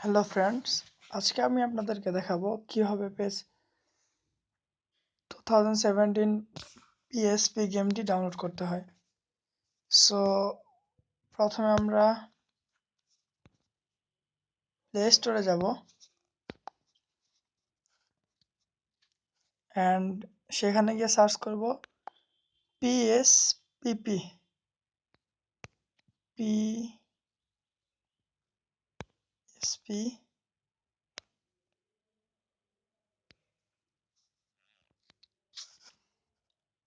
Hello friends, আজকে আমি আপনাদেরকে দেখাবো কিভাবে পেজ 2017 পিএসপি গেমটি ডাউনলোড করতে হয়। সো প্রথমে আমরা প্লে স্টোরে যাব অ্যান্ড সেখানে গিয়ে সার্চ করব পিএসপিপি পিএসপি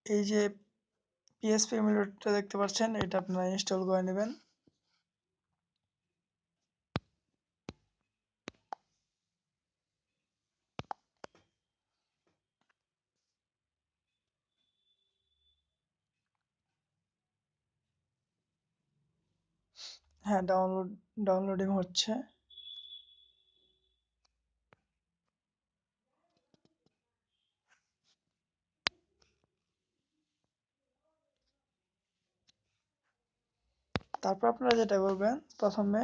এই যে পিএসপি এমুলেটরটা দেখতে পাচ্ছেন, এটা আপনারা ইনস্টল করে নেবেন। হ্যাঁ, ডাউনলোডিং হচ্ছে। তারপর আপনারা যেটা করবেন, প্রথমে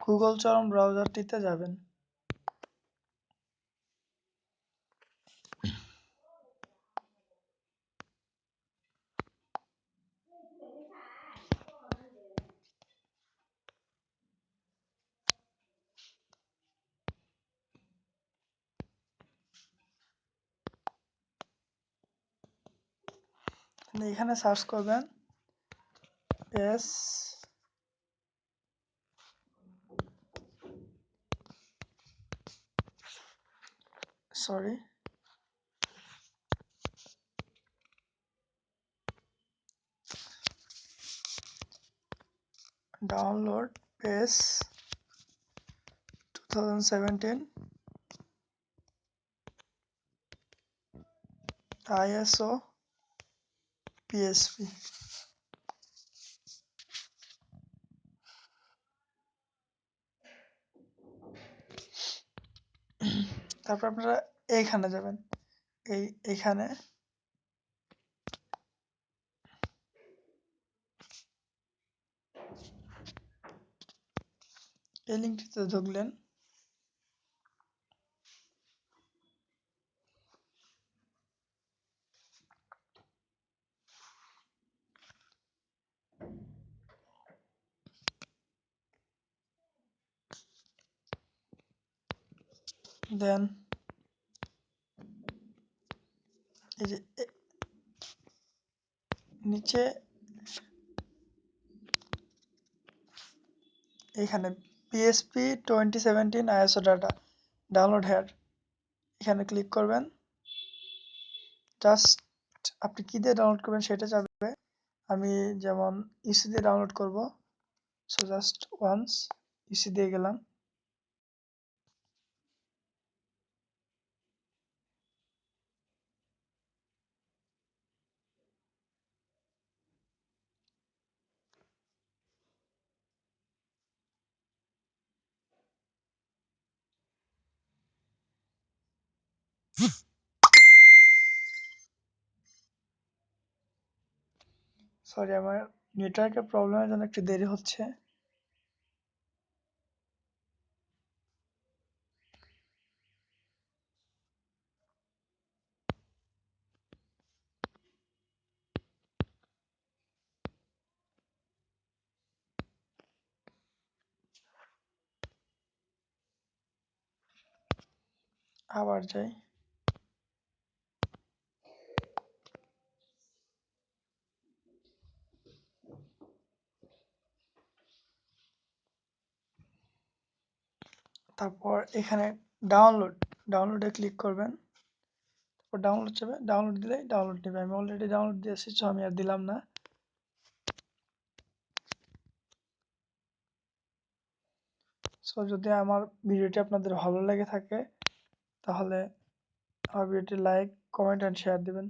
গুগল চরম ব্রাউজারটিতে যাবেন। এখানে সার্চ করবেন S sorry download page 2017 ISO PSP। তারপর আপনারা এইখানে যাবেন, এইখানে এই লিঙ্কটিতে ঢুকলেন। দেন এই যে নিচে এইখানে PSP 2017 ISO data download here, এখানে ক্লিক করবেন। জাস্ট আপনি কি দিয়ে ডাউনলোড করবেন সেটা যাবে। আমি যেমন ইসি দিয়ে ডাউনলোড করব, সো জাস্ট ওয়ান্স ইসি দিয়ে গেলাম। সরি, আমার নেটওয়ার্কের প্রবলেমের জন্য একটু দেরি হচ্ছে। আবার যাই। তারপর এখানে ডাউনলোডে ক্লিক করবেন। তারপর ডাউনলোড যাবে, ডাউনলোড দিলেই ডাউনলোড নেবে। আমি অলরেডি ডাউনলোড দিয়েছি, সো আমি আর দিলাম না। সো যদি আমার ভিডিওটি আপনাদের ভালো লেগে থাকে তাহলে আমার ভিডিওটি লাইক, কমেন্ট অ্যান্ড শেয়ার দিবেন।